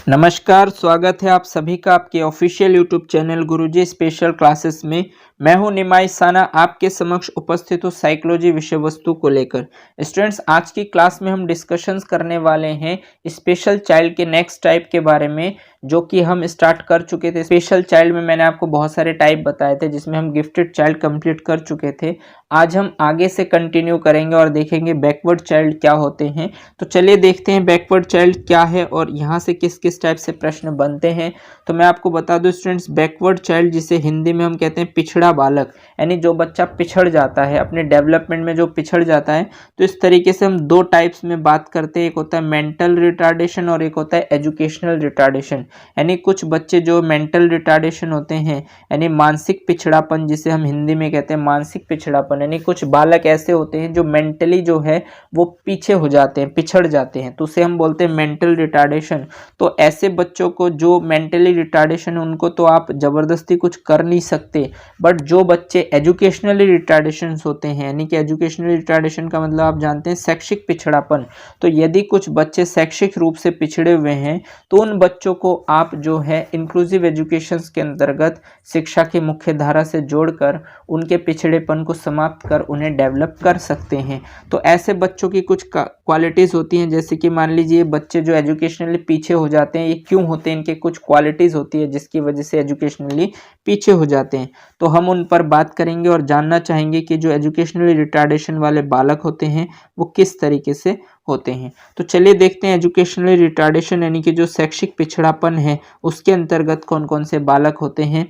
नमस्कार, स्वागत है आप सभी का आपके ऑफिशियल यूट्यूब चैनल गुरुजी स्पेशल क्लासेस में। मैं हूं निमाई साना, आपके समक्ष उपस्थित हूं साइकोलॉजी विषय वस्तु को लेकर। स्टूडेंट्स, आज की क्लास में हम डिस्कशंस करने वाले हैं स्पेशल चाइल्ड के नेक्स्ट टाइप के बारे में, जो कि हम स्टार्ट कर चुके थे। स्पेशल चाइल्ड में मैंने आपको बहुत सारे टाइप बताए थे, जिसमें हम गिफ्टेड चाइल्ड कंप्लीट कर चुके थे। आज हम आगे से कंटिन्यू करेंगे और देखेंगे बैकवर्ड चाइल्ड क्या होते हैं। तो चलिए देखते हैं बैकवर्ड चाइल्ड क्या है और यहाँ से किस किस टाइप से प्रश्न बनते हैं। तो मैं आपको बता दूं स्टूडेंट्स, बैकवर्ड चाइल्ड जिसे हिंदी में हम कहते हैं पिछड़ा बालक, यानी जो बच्चा पिछड़ जाता है अपने डेवलपमेंट में, जो पिछड़ जाता है। तो इस तरीके से हम दो टाइप्स में बात करते हैं, एक होता है मेंटल रिटार्डेशन और एक होता है एजुकेशनल रिटार्डेशन। यानी कुछ बच्चे जो मेंटल रिटार्डेशन होते हैं, यानी मानसिक पिछड़ापन, जिसे हम हिंदी में कहते हैं मानसिक पिछड़ापन, यानी कुछ बालक ऐसे होते हैं जो मेंटली जो है वो पीछे हो जाते हैं, पिछड़ जाते हैं, तो उसे हम बोलते हैं मेंटल रिटार्डेशन। तो ऐसे बच्चों को जो मेंटली रिटार्डेशन, उनको तो आप जबरदस्ती कुछ कर नहीं सकते। बट जो बच्चे एजुकेशनली रिटार्डेशन होते हैं, यानी कि एजुकेशनल रिटार्डेशन का मतलब आप जानते हैं शैक्षिक पिछड़ापन। तो यदि कुछ बच्चे शैक्षिक रूप से पिछड़े हुए हैं, तो उन बच्चों को आप जो है इंक्लूसिव एजुकेशन के अंतर्गत शिक्षा की मुख्य धारा से जोड़कर उनके पिछड़ेपन को समाप्त कर उन्हें डेवलप कर सकते हैं। तो ऐसे बच्चों की कुछ क्वालिटीज़ होती हैं, जैसे कि मान लीजिए बच्चे जो एजुकेशनली पीछे हो जाते हैं, ये क्यों होते हैं, इनके कुछ क्वालिटीज़ होती है जिसकी वजह से एजुकेशनली पीछे हो जाते हैं। तो हम उन पर बात करेंगे और जानना चाहेंगे कि जो एजुकेशनली रिटार्डेशन वाले बालक होते हैं वो किस तरीके से होते हैं। तो चलिए देखते हैं एजुकेशनली रिटार्डेशन यानी कि जो शैक्षिक पिछड़ापन है उसके अंतर्गत कौन कौन से बालक होते हैं।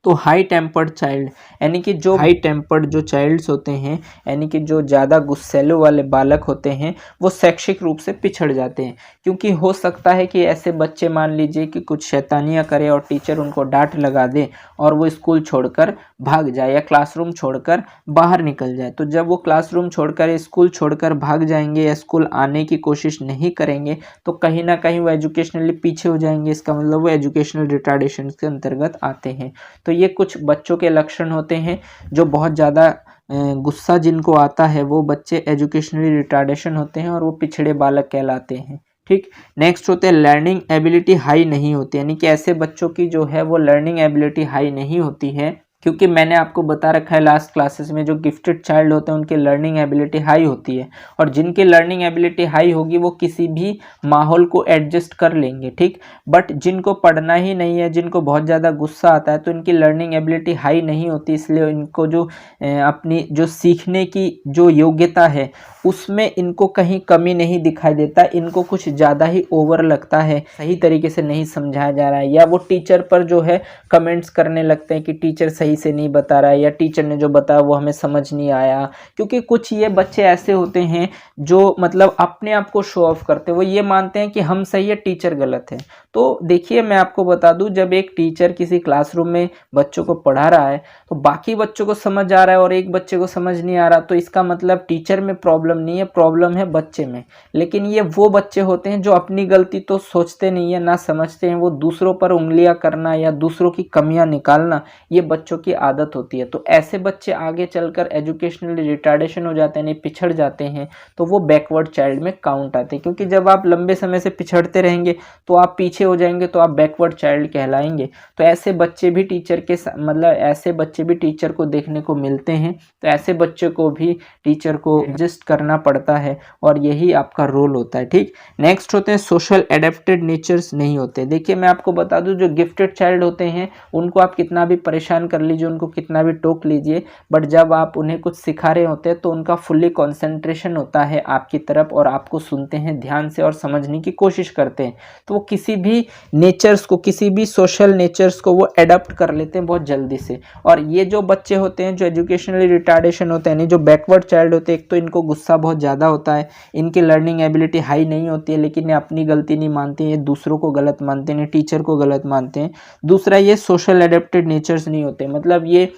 तो हाई टेम्पर्ड चाइल्ड, यानी कि जो हाई टेम्पर्ड जो चाइल्ड्स होते हैं, यानी कि जो ज़्यादा गुस्सैलो वाले बालक होते हैं, वो शैक्षिक रूप से पिछड़ जाते हैं। क्योंकि हो सकता है कि ऐसे बच्चे मान लीजिए कि कुछ शैतानियाँ करें और टीचर उनको डांट लगा दे और वो स्कूल छोड़कर भाग जाए या क्लासरूम छोड़कर बाहर निकल जाए। तो जब वो क्लासरूम छोड़कर, स्कूल छोड़कर भाग जाएंगे या स्कूल आने की कोशिश नहीं करेंगे, तो कहीं ना कहीं वो एजुकेशनली पीछे हो जाएंगे। इसका मतलब वो एजुकेशनल रिटार्डेशन के अंतर्गत आते हैं। तो ये कुछ बच्चों के लक्षण होते हैं। जो बहुत ज़्यादा गुस्सा जिनको आता है वो बच्चे एजुकेशनली रिटार्डेशन होते हैं और वो पिछड़े बालक कहलाते हैं। ठीक, नेक्स्ट होते हैं लर्निंग एबिलिटी हाई नहीं होती, यानी कि ऐसे बच्चों की जो है वो लर्निंग एबिलिटी हाई नहीं होती है। क्योंकि मैंने आपको बता रखा है लास्ट क्लासेस में, जो गिफ्टेड चाइल्ड होते हैं उनकी लर्निंग एबिलिटी हाई होती है, और जिनकी लर्निंग एबिलिटी हाई होगी वो किसी भी माहौल को एडजस्ट कर लेंगे। ठीक, बट जिनको पढ़ना ही नहीं है, जिनको बहुत ज़्यादा गुस्सा आता है, तो इनकी लर्निंग एबिलिटी हाई नहीं होती। इसलिए इनको जो अपनी जो सीखने की जो योग्यता है उसमें इनको कहीं कमी नहीं दिखाई देता, इनको कुछ ज़्यादा ही ओवर लगता है, सही तरीके से नहीं समझाया जा रहा है, या वो टीचर पर जो है कमेंट्स करने लगते हैं कि टीचर सही से नहीं बता रहा है या टीचर ने जो बताया वो हमें समझ नहीं आया। क्योंकि कुछ ये बच्चे ऐसे होते हैं जो मतलब अपने आप को शो ऑफ करते हैं, वो ये मानते हैं कि हम सही है, टीचर गलत है। तो देखिए मैं आपको बता दूं, जब एक टीचर किसी क्लासरूम में बच्चों को पढ़ा रहा है तो बाकी बच्चों को समझ आ रहा है और एक बच्चे को समझ नहीं आ रहा, तो इसका मतलब टीचर में प्रॉब्लम नहीं है, प्रॉब्लम है बच्चे में। लेकिन ये वो बच्चे होते हैं जो अपनी गलती तो सोचते नहीं है, ना समझते हैं, वो दूसरों पर उंगलियां करना या दूसरों की कमियां निकालना ये बच्चों की आदत होती है। तो ऐसे बच्चे आगे चलकर एजुकेशनली रिटार्डेशन हो जाते हैं, नहीं पिछड़ जाते हैं, तो वो बैकवर्ड चाइल्ड में काउंट आते हैं। क्योंकि जब आप लंबे समय से पिछड़ते रहेंगे तो आप पीछे हो जाएंगे, तो आप बैकवर्ड चाइल्ड कहलाएंगे। तो ऐसे बच्चे भी टीचर के मतलब ऐसे बच्चे भी टीचर को देखने को मिलते हैं। तो ऐसे बच्चे को भी टीचर को एडजस्ट करना पड़ता है और यही आपका रोल होता है। ठीक, नेक्स्ट होते हैं सोशल एडेप्टेड नेचर्स नहीं होते। देखिए मैं आपको बता दूं, जो गिफ्टेड चाइल्ड होते हैं उनको आप कितना भी परेशान कर लीजिए, उनको कितना भी टोक लीजिए, बट जब आप उन्हें कुछ सिखा रहे होते हैं तो उनका फुल्ली कंसंट्रेशन होता है आपकी तरफ और आपको सुनते हैं ध्यान से और समझने की कोशिश करते हैं। तो वो किसी भी नेचर्स को, किसी भी सोशल नेचर्स को वो एडप्ट कर लेते हैं बहुत जल्दी से। और ये जो बच्चे होते हैं जो एजुकेशनली रिटार्डेशन होते हैं, यानी जो बैकवर्ड चाइल्ड होते हैं, एक तो इनको गुस्सा बहुत ज़्यादा होता है, इनकी लर्निंग एबिलिटी हाई नहीं होती है, लेकिन ये अपनी गलती नहीं मानते हैं, ये दूसरों को गलत मानते हैं, टीचर को गलत मानते हैं। दूसरा, ये सोशल एडेप्टेड नेचर्स नहीं होते, मतलब ये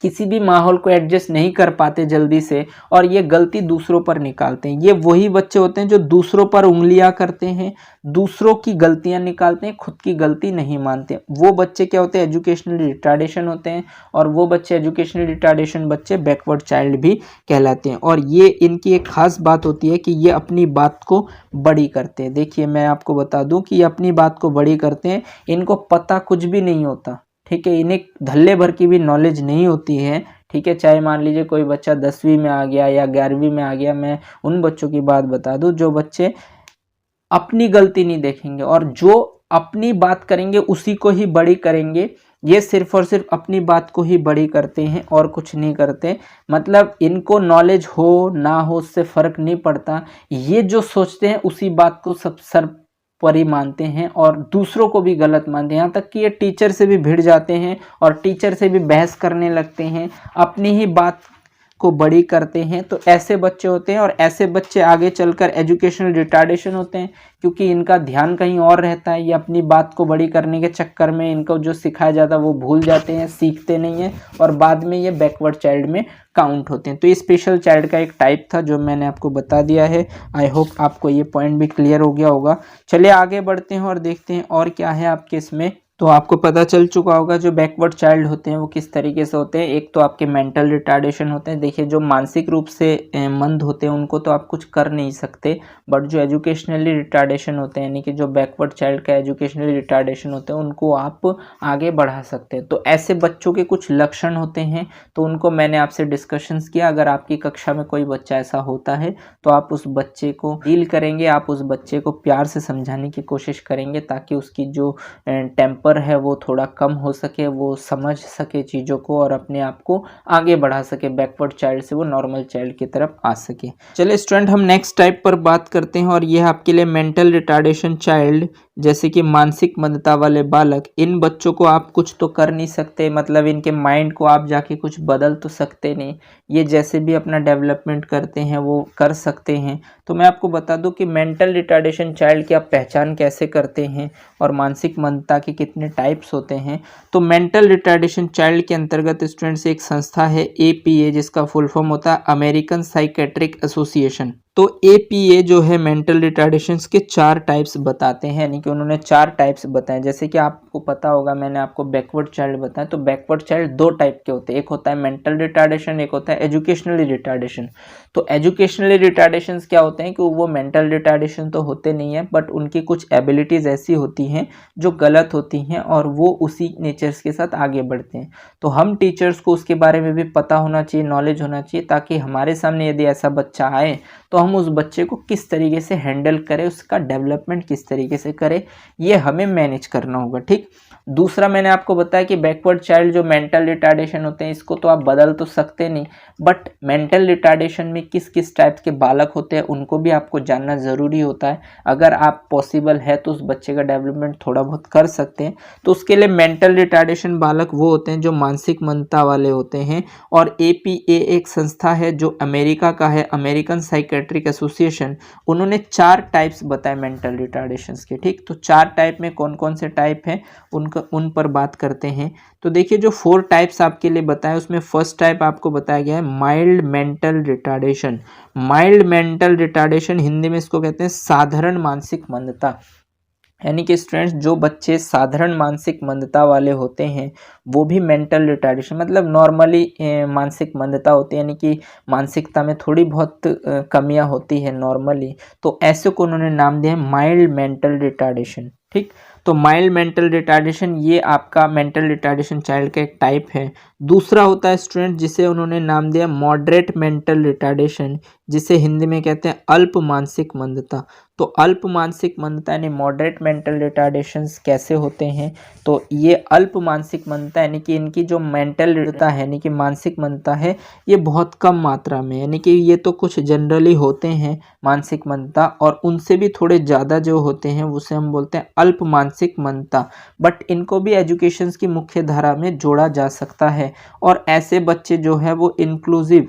किसी भी माहौल को एडजस्ट नहीं कर पाते जल्दी से और ये गलती दूसरों पर निकालते हैं। ये वही बच्चे होते हैं जो दूसरों पर उंगलियां करते हैं, दूसरों की गलतियां निकालते हैं, खुद की गलती नहीं मानते। वो बच्चे क्या होते हैं, एजुकेशनली रिटार्डेशन होते हैं। और वो बच्चे एजुकेशनली रिटार्डेशन बच्चे बैकवर्ड चाइल्ड भी कहलाते हैं। और ये इनकी एक खास बात होती है कि ये अपनी बात को बड़ी करते हैं। देखिए मैं आपको बता दूं कि ये अपनी बात को बड़ी करते हैं, इनको पता कुछ भी नहीं होता, ठीक है, इन्हें धल्ले भर की भी नॉलेज नहीं होती है, ठीक है। चाहे मान लीजिए कोई बच्चा 10वीं में आ गया या 11वीं में आ गया, मैं उन बच्चों की बात बता दूं जो बच्चे अपनी गलती नहीं देखेंगे और जो अपनी बात करेंगे उसी को ही बड़ी करेंगे। ये सिर्फ और सिर्फ अपनी बात को ही बड़ी करते हैं और कुछ नहीं करते। मतलब इनको नॉलेज हो ना हो उससे फर्क नहीं पड़ता, ये जो सोचते हैं उसी बात को सब सर्वोपरि मानते हैं और दूसरों को भी गलत मानते हैं। यहाँ तक कि ये टीचर से भी भिड़ जाते हैं और टीचर से भी बहस करने लगते हैं, अपनी ही बात को बड़ी करते हैं। तो ऐसे बच्चे होते हैं और ऐसे बच्चे आगे चलकर एजुकेशनल रिटार्डेशन होते हैं, क्योंकि इनका ध्यान कहीं और रहता है। ये अपनी बात को बड़ी करने के चक्कर में इनको जो सिखाया जाता है वो भूल जाते हैं, सीखते नहीं हैं और बाद में ये बैकवर्ड चाइल्ड में काउंट होते हैं। तो ये स्पेशल चाइल्ड का एक टाइप था जो मैंने आपको बता दिया है। आई होप आपको ये पॉइंट भी क्लियर हो गया होगा। चलिए आगे बढ़ते हैं और देखते हैं और क्या है आपके इसमें। तो आपको पता चल चुका होगा जो बैकवर्ड चाइल्ड होते हैं वो किस तरीके से होते हैं। एक तो आपके मेंटल रिटार्डेशन होते हैं। देखिए जो मानसिक रूप से मंद होते हैं उनको तो आप कुछ कर नहीं सकते, बट जो एजुकेशनली रिटार्डेशन होते हैं यानी कि जो बैकवर्ड चाइल्ड का एजुकेशनली रिटार्डेशन होते हैं उनको आप आगे बढ़ा सकते हैं। तो ऐसे बच्चों के कुछ लक्षण होते हैं, तो उनको मैंने आपसे डिस्कशंस किया। अगर आपकी कक्षा में कोई बच्चा ऐसा होता है तो आप उस बच्चे को डील करेंगे, आप उस बच्चे को प्यार से समझाने की कोशिश करेंगे ताकि उसकी जो टेम्पर है वो थोड़ा कम हो सके, वो समझ सके चीज़ों को और अपने आप को आगे बढ़ा सके, बैकवर्ड चाइल्ड से वो नॉर्मल चाइल्ड की तरफ आ सके। चलिए स्टूडेंट हम नेक्स्ट टाइप पर बात करते हैं और ये आपके लिए मेंटल रिटार्डेशन चाइल्ड, जैसे कि मानसिक मंदता वाले बालक। इन बच्चों को आप कुछ तो कर नहीं सकते, मतलब इनके माइंड को आप जाके कुछ बदल तो सकते नहीं। ये जैसे भी अपना डेवलपमेंट करते हैं वो कर सकते हैं। तो मैं आपको बता दूं कि मेंटल रिटार्डेशन चाइल्ड की आप पहचान कैसे करते हैं और मानसिक मंदता के कितने टाइप्स होते हैं। तो मेंटल रिटार्डेशन चाइल्ड के अंतर्गत स्टूडेंट्स एक संस्था है APA, जिसका फुल फॉर्म होता है अमेरिकन साइकेट्रिक एसोसिएशन। तो APA जो है मेंटल रिटार्डेशंस के 4 टाइप्स बताते हैं, यानी कि उन्होंने 4 टाइप्स बताए। जैसे कि आपको पता होगा मैंने आपको बैकवर्ड चाइल्ड बताया, तो बैकवर्ड चाइल्ड 2 टाइप के होते हैं, एक होता है मेंटल रिटार्डेशन, एक होता है एजुकेशनली रिटार्डेशन। तो एजुकेशनली रिटार्डेशंस क्या होते हैं कि वो मेंटल रिटार्डेशन तो होते नहीं है, बट उनकी कुछ एबिलिटीज़ ऐसी होती हैं जो गलत होती हैं और वो उसी नेचर्स के साथ आगे बढ़ते हैं। तो हम टीचर्स को उसके बारे में भी पता होना चाहिए, नॉलेज होना चाहिए, ताकि हमारे सामने यदि ऐसा बच्चा आए तो हम उस बच्चे को किस तरीके से हैंडल करें, उसका डेवलपमेंट किस तरीके से करें, ये हमें मैनेज करना होगा, ठीक। दूसरा मैंने आपको बताया कि बैकवर्ड चाइल्ड जो मेंटल रिटार्डेशन होते हैं इसको तो आप बदल तो सकते नहीं, बट मेंटल रिटार्डेशन में किस किस टाइप के बालक होते हैं उनको भी आपको जानना ज़रूरी होता है। अगर आप पॉसिबल है तो उस बच्चे का डेवलपमेंट थोड़ा बहुत कर सकते हैं। तो उसके लिए मेंटल रिटार्डेशन बालक वो होते हैं जो मानसिक मंदता वाले होते हैं। और APA एक संस्था है जो अमेरिका का है, अमेरिकन साइकेट्रिक एसोसिएशन। उन्होंने 4 टाइप्स बताए मेंटल रिटार्डेशंस के, ठीक। तो 4 टाइप में कौन कौन से टाइप हैं उन पर बात करते हैं। तो देखिए जो 4 टाइप्स आपके लिए बताए उसमें फर्स्ट टाइप आपको बताया गया है mild mental retardation. Mild mental retardation Hindi में इसको कहते हैं साधारण मानसिक मंदता। यानी कि स्टूडेंट्स जो बच्चे साधारण मानसिक मंदता वाले होते हैं वो भी मेंटल रिटार्डेशन, मतलब नॉर्मली मानसिक मंदता होती है, यानी कि मानसिकता में थोड़ी बहुत कमियां होती है नॉर्मली, तो ऐसे को उन्होंने नाम दिया है माइल्ड मेंटल रिटार्डेशन, ठीक। तो माइल्ड मेंटल रिटार्डेशन ये आपका मेंटल रिटार्डेशन चाइल्ड का एक टाइप है। दूसरा होता है स्टूडेंट जिसे उन्होंने नाम दिया मॉडरेट मेंटल रिटार्डेशन, जिसे हिंदी में कहते हैं अल्प मानसिक मंदता। तो अल्प मानसिक मंदता यानी मॉडरेट मेंटल रिटार्डेशंस कैसे होते हैं, तो ये अल्प मानसिक मंदता यानी कि इनकी जो मेंटल रिटार्डेशन है यानी कि मानसिक मंदता है ये बहुत कम मात्रा में, यानी कि ये तो कुछ जनरली होते हैं मानसिक मंदता, और उनसे भी थोड़े ज़्यादा जो होते हैं उसे हम बोलते हैं अल्प मानसिक मंदता। बट इनको भी एजुकेशन की मुख्य धारा में जोड़ा जा सकता है और ऐसे बच्चे जो है वो इंक्लूसिव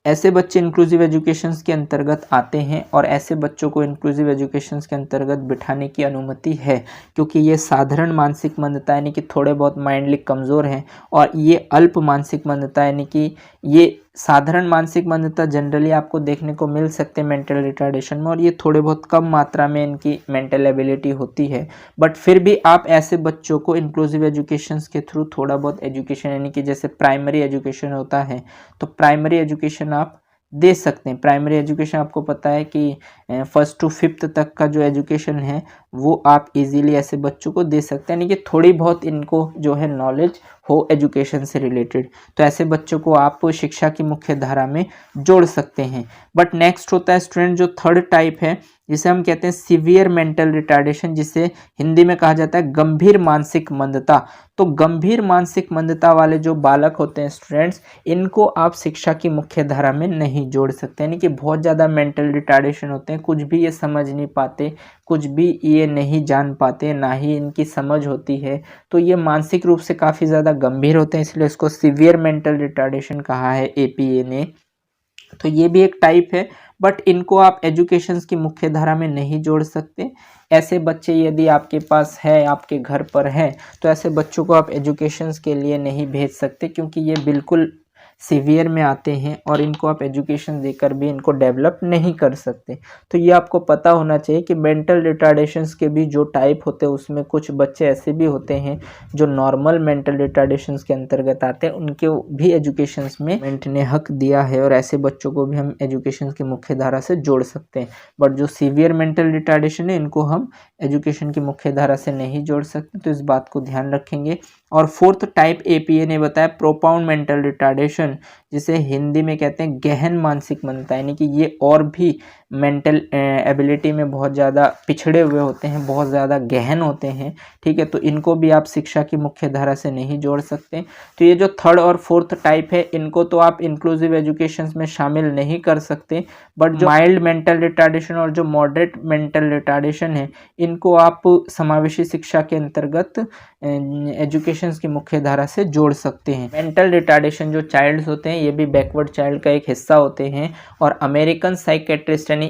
ऐसे बच्चे इंक्लूसिव एजुकेशंस के अंतर्गत आते हैं और ऐसे बच्चों को इंक्लूसिव एजुकेशंस के अंतर्गत बिठाने की अनुमति है, क्योंकि ये साधारण मानसिक मंदता यानी कि थोड़े बहुत माइंडली कमज़ोर हैं, और ये अल्प मानसिक मंदता यानी कि ये साधारण मानसिक मंदता जनरली आपको देखने को मिल सकते हैं मेंटल रिटार्डेशन में, और ये थोड़े बहुत कम मात्रा में इनकी मेंटल एबिलिटी होती है। बट फिर भी आप ऐसे बच्चों को इंक्लूसिव एजुकेशंस के थ्रू थोड़ा बहुत एजुकेशन यानी कि जैसे प्राइमरी एजुकेशन होता है, तो प्राइमरी एजुकेशन आप दे सकते हैं। प्राइमरी एजुकेशन आपको पता है कि फर्स्ट टू फिफ्थ तक का जो एजुकेशन है वो आप इजीली ऐसे बच्चों को दे सकते हैं, यानी कि थोड़ी बहुत इनको जो है नॉलेज हो एजुकेशन से रिलेटेड, तो ऐसे बच्चों को आप शिक्षा की मुख्य धारा में जोड़ सकते हैं। बट नेक्स्ट होता है स्टूडेंट जो थर्ड टाइप है, जिसे हम कहते हैं सीवियर मेंटल रिटार्डेशन, जिसे हिंदी में कहा जाता है गंभीर मानसिक मंदता। तो गंभीर मानसिक मंदता वाले जो बालक होते हैं स्टूडेंट्स, इनको आप शिक्षा की मुख्य धारा में नहीं जोड़ सकते, यानी कि बहुत ज़्यादा मेंटल रिटार्डेशन होते हैं, कुछ भी ये समझ नहीं पाते, कुछ भी ये नहीं जान पाते, ना ही इनकी समझ होती है, तो ये मानसिक रूप से काफ़ी ज़्यादा गंभीर होते हैं, इसलिए इसको सीवियर मेंटल रिटार्डेशन कहा है एपीए ने। तो ये भी एक टाइप है, बट इनको आप एजुकेशंस की मुख्य धारा में नहीं जोड़ सकते। ऐसे बच्चे यदि आपके पास है, आपके घर पर हैं, तो ऐसे बच्चों को आप एजुकेशंस के लिए नहीं भेज सकते, क्योंकि ये बिल्कुल सीवियर में आते हैं और इनको आप एजुकेशन देकर भी इनको डेवलप नहीं कर सकते। तो ये आपको पता होना चाहिए कि मेंटल रिटार्डेशंस के भी जो टाइप होते हैं उसमें कुछ बच्चे ऐसे भी होते हैं जो नॉर्मल मेंटल रिटार्डेशंस के अंतर्गत आते हैं, उनके भी एजुकेशंस में गवर्नमेंट ने हक दिया है और ऐसे बच्चों को भी हम एजुकेशन की मुख्य धारा से जोड़ सकते हैं। बट जो सीवियर मेंटल रिटार्डेशन है इनको हम एजुकेशन की मुख्य धारा से नहीं जोड़ सकते, तो इस बात को ध्यान रखेंगे। और फोर्थ टाइप एपीए ने बताया प्रोफाउंड मेंटल रिटार्डेशन, जिसे हिंदी में कहते हैं गहन मानसिक मंदता, यानी कि ये और भी मेंटल एबिलिटी में बहुत ज़्यादा पिछड़े हुए होते हैं, बहुत ज़्यादा गहन होते हैं, ठीक है। तो इनको भी आप शिक्षा की मुख्य धारा से नहीं जोड़ सकते। तो ये जो थर्ड और फोर्थ टाइप है इनको तो आप इंक्लूसिव एजुकेशन में शामिल नहीं कर सकते, बट जो माइल्ड मेंटल रिटार्डेशन और जो मॉडरेट मेंटल रिटार्डेशन है इनको आप समावेशी शिक्षा के अंतर्गत एजुकेशन की मुख्य धारा से जोड़ सकते हैं। मेंटल रिटार्डेशन जो चाइल्ड्स होते हैं ये भी बैकवर्ड चाइल्ड का एक हिस्सा होते हैं, और अमेरिकन साइकेट्रिस्ट यानी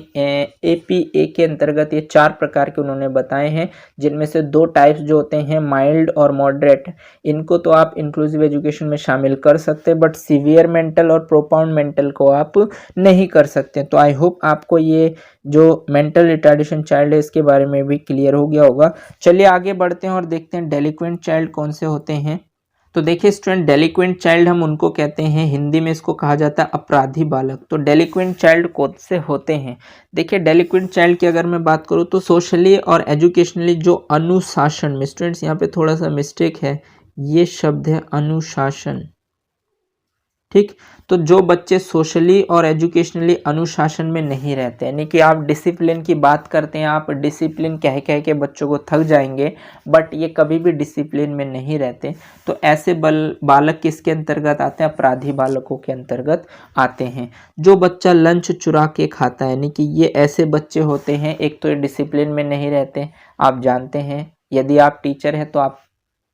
एपीए के अंतर्गत ये 4 प्रकार के उन्होंने बताए हैं, जिनमें से 2 टाइप्स जो होते हैं माइल्ड और मॉडरेट, इनको तो आप इंक्लूसिव एजुकेशन में शामिल कर सकते हैं, बट सीवियर मेंटल और प्रोफाउंड मेंटल को आप नहीं कर सकते। तो आई होप आपको ये जो मेंटल रिटार्डेशन चाइल्ड है इसके बारे में भी क्लियर हो गया होगा। चलिए आगे बढ़ते हैं और देखते हैं डेलिक्वेंट चाइल्ड कौन से होते हैं। तो देखिए स्टूडेंट, डेलिक्वेंट चाइल्ड हम उनको कहते हैं, हिंदी में इसको कहा जाता है अपराधी बालक। तो डेलिक्वेंट चाइल्ड कौन से होते हैं? देखिए डेलिक्वेंट चाइल्ड की अगर मैं बात करूँ तो सोशली और एजुकेशनली जो अनुशासन में, स्टूडेंट्स यहाँ पे थोड़ा सा मिस्टेक है, ये शब्द है अनुशासन, ठीक। तो जो बच्चे सोशली और एजुकेशनली अनुशासन में नहीं रहते, यानी कि आप डिसिप्लिन की बात करते हैं, आप डिसिप्लिन कह कह के बच्चों को थक जाएंगे, बट ये कभी भी डिसिप्लिन में नहीं रहते, तो ऐसे बालक किसके अंतर्गत आते हैं? अपराधी बालकों के अंतर्गत आते हैं। जो बच्चा लंच चुरा के खाता है, यानी कि ये ऐसे बच्चे होते हैं, एक तो ये डिसिप्लिन में नहीं रहते, आप जानते हैं, यदि आप टीचर हैं तो आप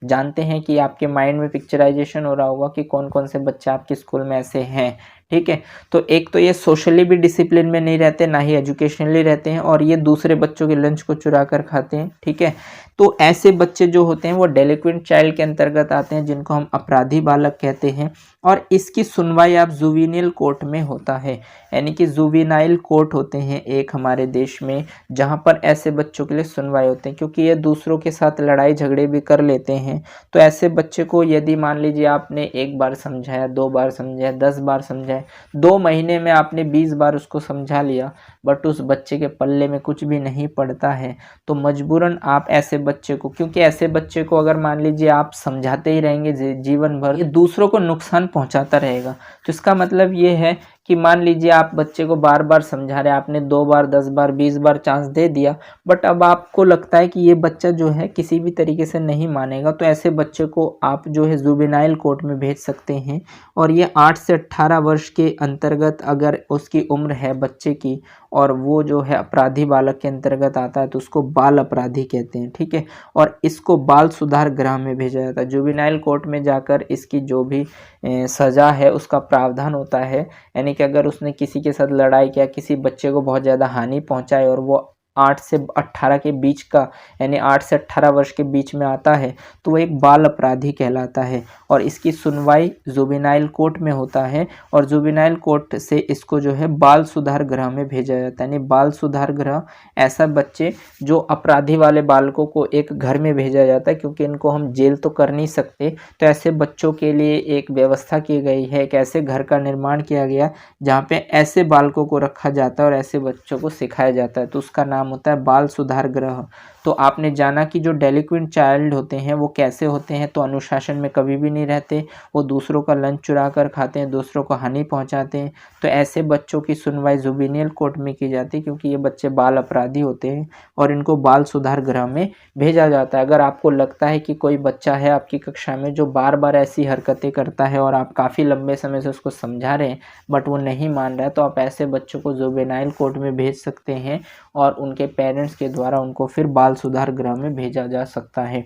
जानते हैं कि आपके माइंड में पिक्चराइजेशन हो रहा होगा कि कौन कौन से बच्चे आपके स्कूल में ऐसे हैं, ठीक है। तो एक तो ये सोशली भी डिसिप्लिन में नहीं रहते, ना ही एजुकेशनली रहते हैं, और ये दूसरे बच्चों के लंच को चुरा कर खाते हैं, ठीक है। तो ऐसे बच्चे जो होते हैं वो डेलिक्वेंट चाइल्ड के अंतर्गत आते हैं, जिनको हम अपराधी बालक कहते हैं, और इसकी सुनवाई आप जुवेनिल कोर्ट में होता है, यानी कि जुवेनाइल कोर्ट होते हैं एक हमारे देश में, जहाँ पर ऐसे बच्चों के लिए सुनवाई होते हैं, क्योंकि ये दूसरों के साथ लड़ाई झगड़े भी कर लेते हैं। तो ऐसे बच्चे को यदि मान लीजिए आपने 1 बार समझाया, 2 बार समझाया, 10 बार समझाया, 2 महीने में आपने 20 बार उसको समझा लिया, बट उस बच्चे के पल्ले में कुछ भी नहीं पड़ता है, तो मजबूरन आप ऐसे बच्चे को, क्योंकि ऐसे बच्चे को अगर मान लीजिए आप समझाते ही रहेंगे जीवन भर, ये दूसरों को नुकसान पहुंचाता रहेगा। तो इसका मतलब ये है कि मान लीजिए आप बच्चे को बार बार समझा रहे, आपने 2 बार, 10 बार, 20 बार चांस दे दिया, बट अब आपको लगता है कि ये बच्चा जो है किसी भी तरीके से नहीं मानेगा, तो ऐसे बच्चे को आप जो है जुवेनाइल कोर्ट में भेज सकते हैं, और ये 8 से 18 वर्ष के अंतर्गत अगर उसकी उम्र है बच्चे की, और वो जो है अपराधी बालक के अंतर्गत आता है, तो उसको बाल अपराधी कहते हैं, ठीक है। और इसको बाल सुधार गृह में भेजा जाता है, जुवेनाइल कोर्ट में जाकर इसकी जो भी सज़ा है उसका प्रावधान होता है, यानी कि अगर उसने किसी के साथ लड़ाई किया, किसी बच्चे को बहुत ज़्यादा हानि पहुंचाए और वो 8 से 18 के बीच का यानी 8 से 18 वर्ष के बीच में आता है तो वो एक बाल अपराधी कहलाता है और इसकी सुनवाई जुवेनाइल कोर्ट में होता है और जुवेनाइल कोर्ट से इसको जो है बाल सुधार गृह में भेजा जाता है। यानी बाल सुधार गृह ऐसा बच्चे जो अपराधी वाले बालकों को एक घर में भेजा जाता है, क्योंकि इनको हम जेल तो कर नहीं सकते, तो ऐसे बच्चों के लिए एक व्यवस्था की गई है, एक ऐसे घर का निर्माण किया गया जहाँ पे ऐसे बालकों को रखा जाता है और ऐसे बच्चों को सिखाया जाता है, तो उसका नाम होता है बाल सुधार गृह। तो आपने जाना कि जो डेलिक्वेंट चाइल्ड होते हैं वो कैसे होते हैं, तो अनुशासन में कभी भी नहीं रहते, वो दूसरों का लंच चुरा कर खाते हैं, दूसरों को हानि पहुंचाते हैं। तो ऐसे बच्चों की सुनवाई जुवेनियल कोर्ट में की जाती है, क्योंकि ये बच्चे बाल अपराधी होते हैं और इनको बाल सुधार गृह में भेजा जाता है। अगर आपको लगता है कि कोई बच्चा है आपकी कक्षा में जो बार बार ऐसी हरकतें करता है और आप काफ़ी लंबे समय से उसको समझा रहे हैं बट वो नहीं मान रहा है, तो आप ऐसे बच्चों को जुवेनाइल कोर्ट में भेज सकते हैं और उनके पेरेंट्स के द्वारा उनको फिर बाल सुधार गृह में भेजा जा सकता है।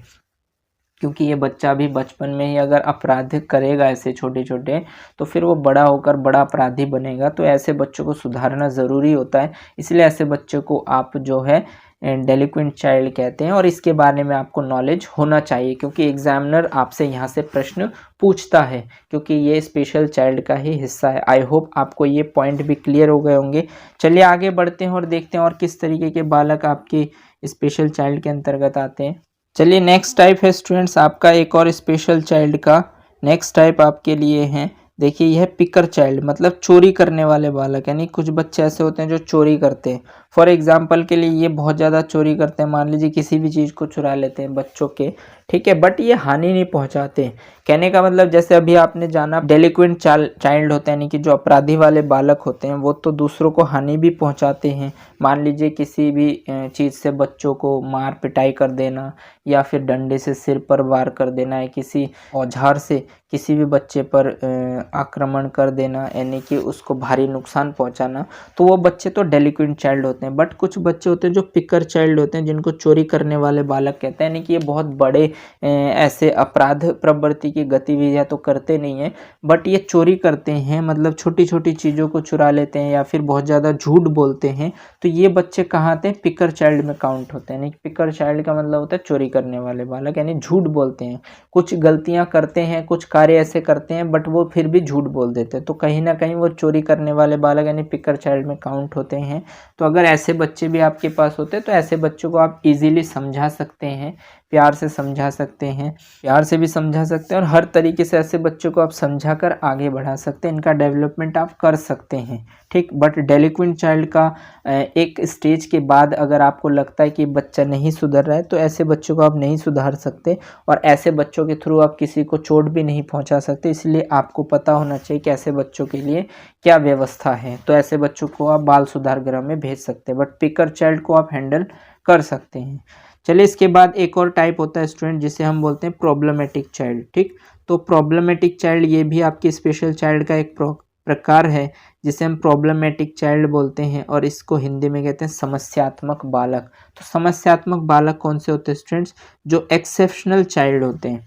क्योंकि ये बच्चा भी बचपन में ही अगर अपराध करेगा ऐसे छोटे छोटे, तो फिर वो बड़ा होकर बड़ा अपराधी बनेगा। तो ऐसे बच्चों को सुधारना ज़रूरी होता है, इसलिए ऐसे बच्चों को आप जो है डेलिक्वेंट चाइल्ड कहते हैं और इसके बारे में आपको नॉलेज होना चाहिए, क्योंकि एग्जामिनर आपसे यहाँ से प्रश्न पूछता है, क्योंकि ये स्पेशल चाइल्ड का ही हिस्सा है। आई होप आपको ये पॉइंट भी क्लियर हो गए होंगे। चलिए आगे बढ़ते हैं और देखते हैं और किस तरीके के बालक आपके स्पेशल चाइल्ड के अंतर्गत आते हैं। चलिए नेक्स्ट टाइप है स्टूडेंट्स आपका एक और स्पेशल चाइल्ड का। नेक्स्ट टाइप आपके लिए है, देखिए यह पिकर चाइल्ड, मतलब चोरी करने वाले बालक। यानी कुछ बच्चे ऐसे होते हैं जो चोरी करते हैं। फॉर एग्जाम्पल के लिए ये बहुत ज़्यादा चोरी करते हैं, मान लीजिए किसी भी चीज़ को चुरा लेते हैं बच्चों के, ठीक है, बट ये हानि नहीं पहुंचाते। कहने का मतलब जैसे अभी आपने जाना डेलिक्वेंट चाइल्ड होते हैं, यानी कि जो अपराधी वाले बालक होते हैं वो तो दूसरों को हानि भी पहुंचाते हैं। मान लीजिए किसी भी चीज़ से बच्चों को मार पिटाई कर देना या फिर डंडे से सिर पर वार कर देना या किसी औजार से किसी भी बच्चे पर आक्रमण कर देना, यानी कि उसको भारी नुकसान पहुंचाना, तो वो बच्चे तो डेलिक्वेंट चाइल्ड होते हैं। बट कुछ बच्चे होते हैं जो पिकर चाइल्ड होते हैं, जिनको चोरी करने वाले बालक कहते हैं। यानी कि ये बहुत बड़े ऐसे अपराध प्रवृत्ति की गतिविधियां तो करते नहीं हैं, बट ये चोरी करते हैं, मतलब छोटी छोटी चीज़ों को चुरा लेते हैं या फिर बहुत ज़्यादा झूठ बोलते हैं। तो ये बच्चे कहाँ आते हैं, पिकर चाइल्ड में काउंट होते हैं। यानी पिकर चाइल्ड का मतलब होता है चोरी करने वाले बालक, यानी झूठ बोलते हैं, कुछ गलतियां करते हैं, कुछ कार्य ऐसे करते हैं बट वो फिर भी झूठ बोल देते हैं, तो कहीं ना कहीं वो चोरी करने वाले बालक यानी पिकर चाइल्ड में काउंट होते हैं। तो अगर ऐसे बच्चे भी आपके पास होते हैं तो ऐसे बच्चों को आप इजीली समझा सकते हैं, प्यार से समझा सकते हैं, प्यार से भी समझा सकते हैं और हर तरीके से ऐसे बच्चों को आप समझा कर आगे बढ़ा सकते हैं, इनका डेवलपमेंट आप कर सकते हैं, ठीक। बट डेलिक्वेंट चाइल्ड का एक स्टेज के बाद अगर आपको लगता है कि बच्चा नहीं सुधर रहा है तो ऐसे बच्चों को आप नहीं सुधार सकते और ऐसे बच्चों के थ्रू आप किसी को चोट भी नहीं पहुंचा सकते। इसलिए आपको पता होना चाहिए कि ऐसे बच्चों के लिए क्या व्यवस्था है। तो ऐसे बच्चों को आप बाल सुधार गृह में भेज सकते हैं, बट पिकर चाइल्ड को आप हैंडल कर सकते हैं। चलिए इसके बाद एक और टाइप होता है स्टूडेंट जिसे हम बोलते हैं प्रॉब्लमेटिक चाइल्ड, ठीक। तो प्रॉब्लमेटिक चाइल्ड ये भी आपके स्पेशल चाइल्ड का एक प्रकार है जिसे हम प्रॉब्लमेटिक चाइल्ड बोलते हैं और इसको हिंदी में कहते हैं समस्यात्मक बालक। तो समस्यात्मक बालक कौन से होते हैं स्टूडेंट्स, जो एक्सेप्शनल चाइल्ड होते हैं।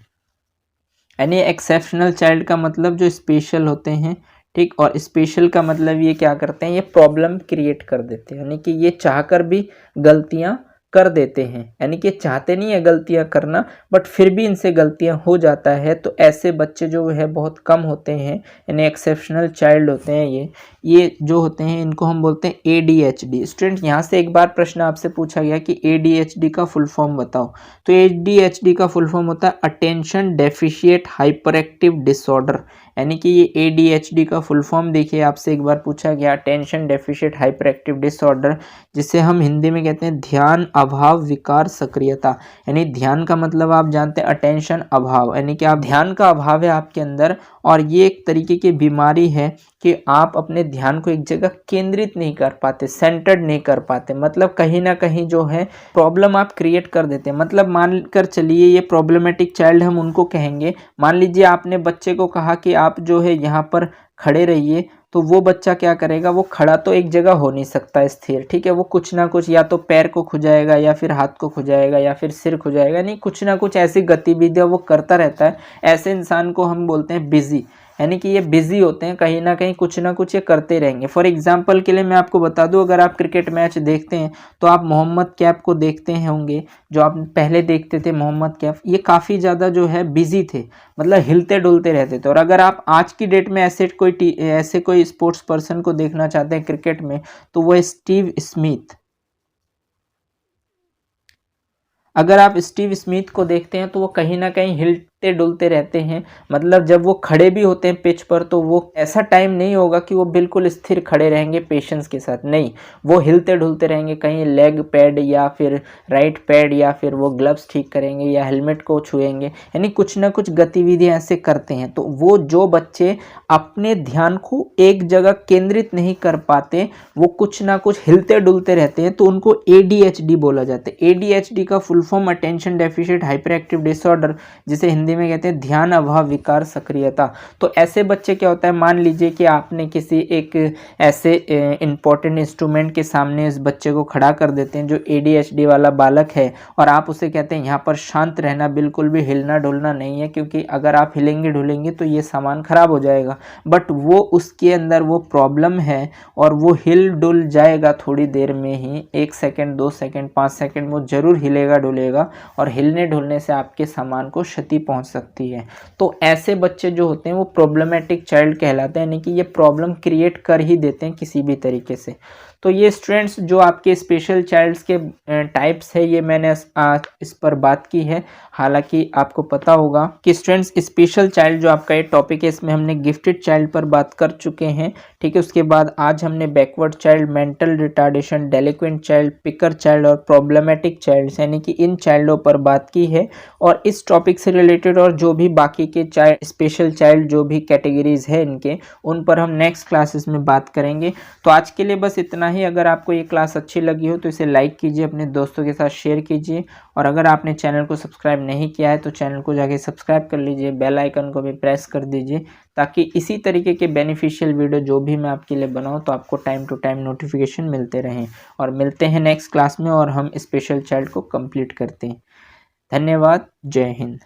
यानी एक्सेप्शनल चाइल्ड का मतलब जो स्पेशल होते हैं, ठीक, और स्पेशल का मतलब ये क्या करते हैं, ये प्रॉब्लम क्रिएट कर देते हैं, यानी कि ये चाहकर भी गलतियां कर देते हैं, यानी कि चाहते नहीं है गलतियां करना बट फिर भी इनसे गलतियां हो जाता है। तो ऐसे बच्चे जो है बहुत कम होते हैं, यानी एक्सेप्शनल चाइल्ड होते हैं ये जो होते हैं इनको हम बोलते हैं ADHD। स्टूडेंट यहाँ से एक बार प्रश्न आपसे पूछा गया कि ADHD का फुल फॉर्म बताओ, तो ADHD का फुल फॉर्म होता है attention deficit hyper active disorder. यानी कि ये ADHD का फुल फॉर्म देखिए आपसे एक बार पूछा गया attention deficit hyper active disorder, जिसे हम हिंदी में कहते हैं ध्यान अभाव विकार सक्रियता। यानी ध्यान का मतलब आप जानते हैं अटेंशन अभाव, यानी कि आप ध्यान का अभाव है आपके अंदर और ये एक तरीके की बीमारी है कि आप अपने ध्यान को एक जगह केंद्रित नहीं कर पाते, सेंटर्ड नहीं कर पाते, मतलब कहीं ना कहीं जो है प्रॉब्लम आप क्रिएट कर देते हैं। मतलब मान कर चलिए ये प्रॉब्लमेटिक चाइल्ड हम उनको कहेंगे। मान लीजिए आपने बच्चे को कहा कि आप जो है यहाँ पर खड़े रहिए, तो वो बच्चा क्या करेगा, वो खड़ा तो एक जगह हो नहीं सकता स्थिर, ठीक है, वो कुछ ना कुछ या तो पैर को खुजाएगा या फिर हाथ को खुजाएगा या फिर सिर खुजाएगा, नहीं कुछ ना कुछ ऐसी गतिविधियां वो करता रहता है। ऐसे इंसान को हम बोलते हैं बिजी, यानी कि ये बिजी होते हैं, कहीं ना कुछ ये करते रहेंगे। फॉर एग्जांपल के लिए मैं आपको बता दूं, अगर आप क्रिकेट मैच देखते हैं तो आप मोहम्मद कैफ को देखते हैं होंगे, जो आप पहले देखते थे मोहम्मद कैफ, ये काफ़ी ज़्यादा जो है बिजी थे, मतलब हिलते डुलते रहते थे। और अगर आप आज की डेट में ऐसे कोई स्पोर्ट्स पर्सन को देखना चाहते हैं क्रिकेट में, तो वो स्टीव स्मिथ। अगर आप स्टीव स्मिथ को देखते हैं तो वो कहीं ना कहीं हिलते डुलते रहते हैं, मतलब जब वो खड़े भी होते हैं पिच पर तो वो ऐसा टाइम नहीं होगा कि वो बिल्कुल स्थिर खड़े रहेंगे पेशेंस के साथ, नहीं, वो हिलते डुलते रहेंगे, कहीं लेग पैड या फिर राइट पैड या फिर वो ग्लव्स ठीक करेंगे या हेलमेट को छुएंगे, यानी कुछ ना कुछ गतिविधियां ऐसे करते हैं। तो वो जो बच्चे अपने ध्यान को एक जगह केंद्रित नहीं कर पाते, वो कुछ ना कुछ हिलते डुलते रहते हैं, तो उनको ADHD बोला जाता है। ADHD का full form attention deficit hyper active disorder, जिसे हिंदी में कहते हैं ध्यान अभाव विकार सक्रियता। तो ऐसे बच्चे क्या होता है, मान लीजिए कि आपने किसी एक ऐसे इंपॉर्टेंट इंस्ट्रूमेंट के सामने इस बच्चे को खड़ा कर देते हैं जो ADHD वाला बालक है, और आप उसे कहते हैं यहाँ पर शांत रहना, बिल्कुल भी हिलना डुलना नहीं है, क्योंकि अगर आप हिलेंगे डुलेंगे तो ये सामान खराब हो जाएगा। बट वो उसके अंदर वो प्रॉब्लम है और वो हिल डुल जाएगा थोड़ी देर में ही, 1 सेकंड 2 सेकंड 5 सेकंड वो जरूर हिलेगा डुलेगा, और हिलने डुलने से आपके सामान को क्षति पहुंच सकती है। तो ऐसे बच्चे जो होते हैं वो प्रॉब्लमेटिक चाइल्ड कहलाते हैं, यानी कि ये प्रॉब्लम क्रिएट कर ही देते हैं किसी भी तरीके से। तो ये स्टूडेंट्स जो आपके स्पेशल चाइल्ड्स के टाइप्स है, ये मैंने इस पर बात की है। हालांकि आपको पता होगा कि स्टूडेंट्स स्पेशल चाइल्ड जो आपका ये टॉपिक है, इसमें हमने गिफ्टेड चाइल्ड पर बात कर चुके हैं, ठीक है। उसके बाद आज हमने backward child, mental retardation, delinquent child, picker child और प्रॉब्लमेटिक चाइल्ड, यानी कि इन चाइल्डों पर बात की है। और इस टॉपिक से रिलेटेड और जो भी बाकी के चाइल्ड, स्पेशल चाइल्ड जो भी कैटेगरीज है इनके, उन पर हम नेक्स्ट क्लासेस में बात करेंगे। तो आज के लिए बस इतना ही। अगर आपको ये क्लास अच्छी लगी हो तो इसे लाइक कीजिए, अपने दोस्तों के साथ शेयर कीजिए, और अगर आपने चैनल को सब्सक्राइब नहीं किया है तो चैनल को जाके सब्सक्राइब कर लीजिए, बेल आइकन को भी प्रेस कर दीजिए, ताकि इसी तरीके के बेनिफिशियल वीडियो जो भी मैं आपके लिए बनाऊं तो आपको टाइम टू टाइम नोटिफिकेशन मिलते रहें। और मिलते हैं नेक्स्ट क्लास में और हम स्पेशल चाइल्ड को कंप्लीट करते हैं। धन्यवाद। जय हिंद।